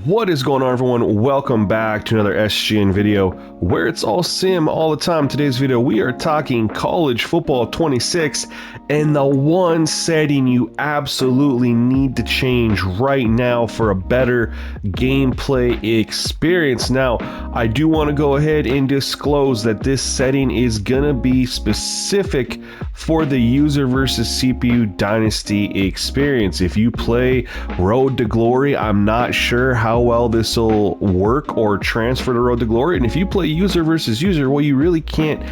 What is going on, everyone? Welcome back to another SGN video where it's all sim all the time. Today's video we are talking college football 26 and the one setting you absolutely need to change right now for a better gameplay experience. Now, I do want to go ahead and disclose that this setting is gonna be specific for the user versus CPU dynasty experience. If you play Road to Glory, I'm not sure how well this will work or transfer to Road to Glory. And if you play user versus user, well, you really can't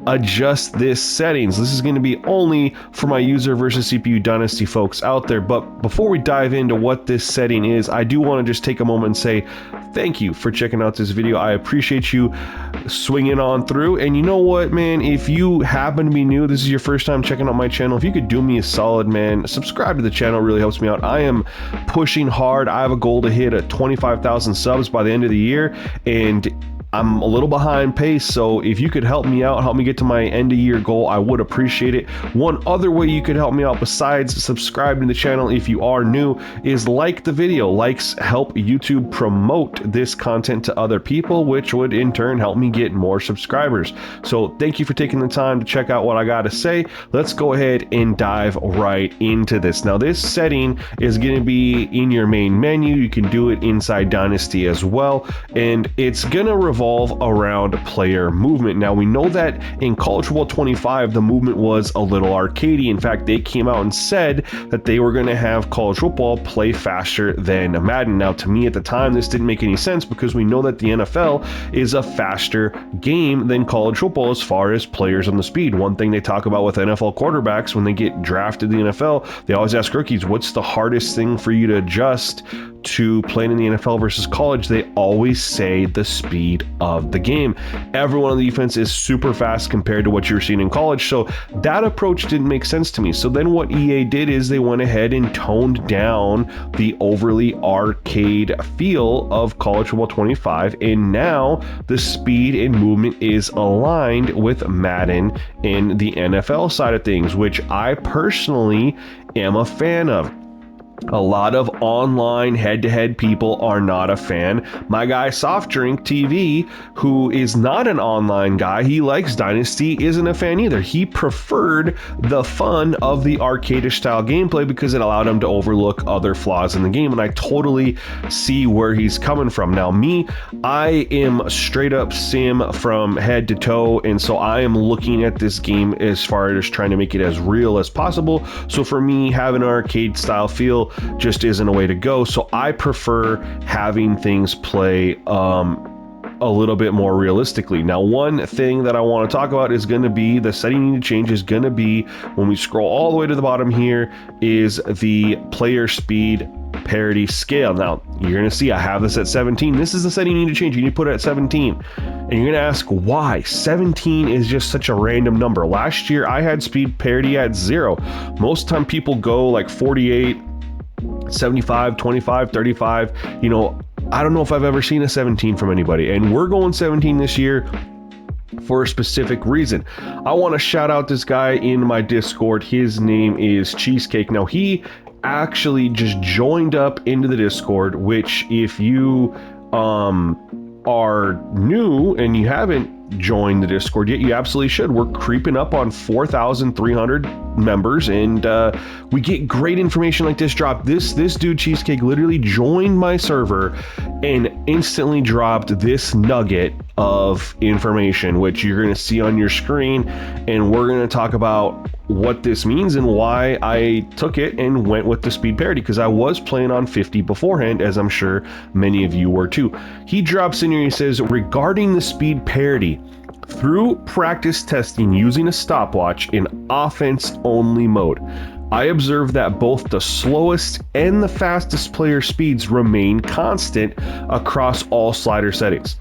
adjust this settings. This is going to be only for my user versus CPU dynasty folks out there. But before we dive into what this setting is, I do want to just take a moment and say thank you for checking out this video. I appreciate you swinging on through. And you know what, man, if you happen to be new, this is your first time checking out my channel, if you could do me a solid, man, subscribe to the channel. It really helps me out. I am pushing hard. I have a goal to hit 25,000 subs by the end of the year, and I'm a little behind pace, so if you could help me out, help me get to my end of year goal, I would appreciate it. One other way you could help me out besides subscribing to the channel if you are new is like the video. Likes help YouTube promote this content to other people, which would in turn help me get more subscribers. So thank you for taking the time to check out what I got to say. Let's go ahead and dive right into this. Now, this setting is going to be in your main menu. You can do it inside Dynasty as well, and it's going to revolve around player movement. Now, we know that in College Football 25 the movement was a little arcadey. In fact, they came out and said that they were going to have college football play faster than Madden. Now, to me at the time, this didn't make any sense because we know that the NFL is a faster game than college football as far as players on the speed. One thing they talk about with NFL quarterbacks when they get drafted in the NFL, they always ask rookies, what's the hardest thing for you to adjust to playing in the NFL versus college? They always say the speed of the game. Everyone on the defense is super fast compared to what you're seeing in college, so that approach didn't make sense to me. So then what EA did is they went ahead and toned down the overly arcade feel of College Football 25, and now the speed and movement is aligned with Madden in the NFL side of things, which I personally am a fan of. A lot of online head-to-head people are not a fan. My guy Soft Drink TV, who is not an online guy, he likes Dynasty, isn't a fan either. He preferred the fun of the arcade style gameplay because it allowed him to overlook other flaws in the game, and I totally see where he's coming from. Now, me, I am straight up sim from head to toe, and so I am looking at this game as far as trying to make it as real as possible. So for me, having an arcade style feel just isn't a way to go. So I prefer having things play a little bit more realistically. Now, one thing that I want to talk about is going to be the setting you need to change is going to be when we scroll all the way to the bottom here is the player speed parity scale. Now, you're going to see I have this at 17. This is the setting you need to change. You need to put it at 17. And you're going to ask why. 17 is just such a random number. Last year, I had speed parity at 0. Most time people go like 48, 75, 25, 35. You know, I don't know if I've ever seen a 17 from anybody, and we're going 17 this year for a specific reason. I want to shout out this guy in my Discord. His name is Cheesecake. Now, he actually just joined up into the Discord, which if you are new and you haven't joined the Discord yet, you absolutely should. We're creeping up on 4,300 members, and we get great information like this drop. This dude Cheesecake literally joined my server and instantly dropped this nugget of information, which you're going to see on your screen, and we're going to talk about what this means and why I took it and went with the speed parity, because I was playing on 50 beforehand, as I'm sure many of you were too. He drops in here, he says, regarding the speed parity, through practice testing using a stopwatch in offense only mode, I observed that both the slowest and the fastest player speeds remain constant across all slider settings.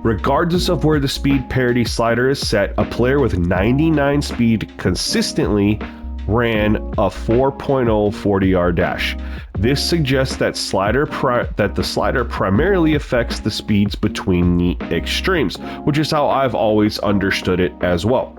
Regardless of where the speed parity slider is set, a player with 99 speed consistently ran a 4.0 40-yard dash. This suggests that the slider primarily affects the speeds between the extremes, which is how I've always understood it as well.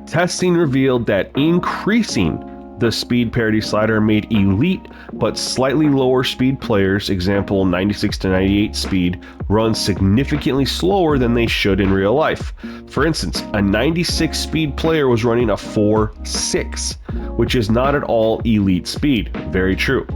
Testing revealed that increasing The speed parity slider made elite but slightly lower speed players, example 96 to 98 speed, run significantly slower than they should in real life. For instance, a 96 speed player was running a 4.6, which is not at all elite speed. Very true.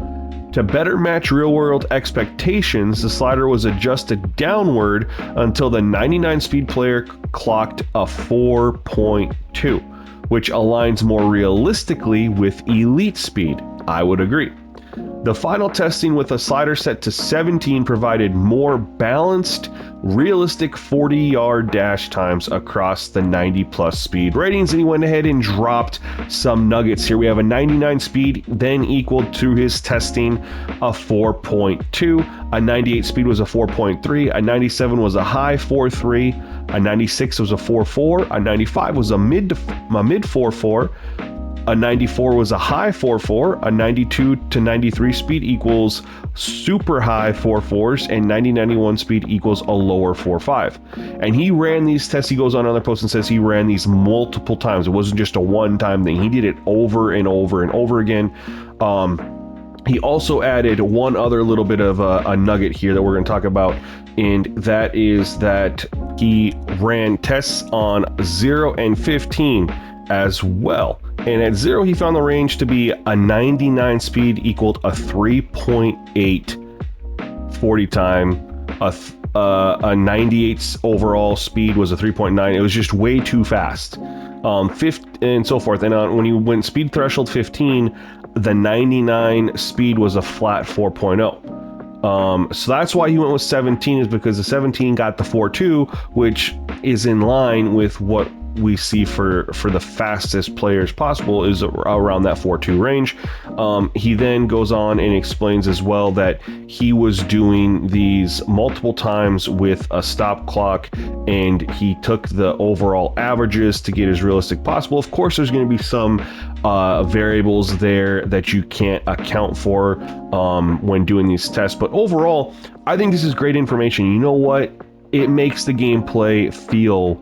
To better match real-world expectations, the slider was adjusted downward until the 99 speed player clocked a 4.2, which aligns more realistically with elite speed. I would agree. The final testing with a slider set to 17 provided more balanced, realistic 40-yard dash times across the 90-plus speed ratings, and he went ahead and dropped some nuggets here. We have a 99 speed, then equaled through his testing a 4.2, a 98 speed was a 4.3, a 97 was a high 4.3, a 96 was a 4.4, a 95 was a mid 4.4, a 94 was a high 4.4, a 92 to 93 speed equals super high 4.4s, and 90-91 speed equals a lower 4.5. And he ran these tests. He goes on another post and says he ran these multiple times. It wasn't just a one-time thing. He did it over and over and over again. He also added one other little bit of a nugget here that we're going to talk about, and that is that he ran tests on 0 and 15 as well. And at 0, he found the range to be a 99 speed equaled a 3.8 40 time. A 98 overall speed was a 3.9. It was just way too fast. And so forth. And when you went speed threshold 15, the 99 speed was a flat 4.0. So that's why he went with 17, is because the 17 got the 4.2, which is in line with what we see for the fastest players possible, is around that 4.2 range. He then goes on and explains as well that he was doing these multiple times with a stop clock, and he took the overall averages to get as realistic possible. Of course, there's going to be some variables there that you can't account for when doing these tests, but overall, I think this is great information. You know what? It makes the gameplay feel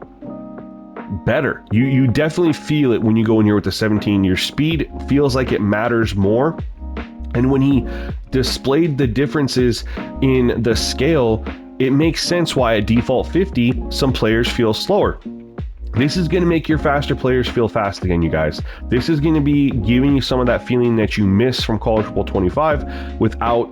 better. You definitely feel it when you go in here with the 17. Your speed feels like it matters more. And when he displayed the differences in the scale, it makes sense why at default 50, some players feel slower. This is going to make your faster players feel fast again, you guys. This is going to be giving you some of that feeling that you miss from College Football 25 without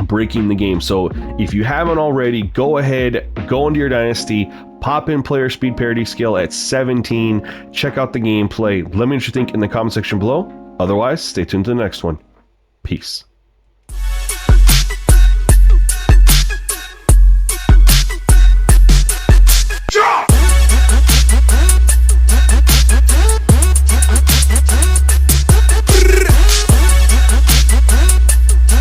breaking the game. So if you haven't already, go ahead, go into your dynasty, pop in player speed parity scale at 17, check out the gameplay. Let me know what you think in the comment section below. Otherwise, stay tuned to the next one. Peace.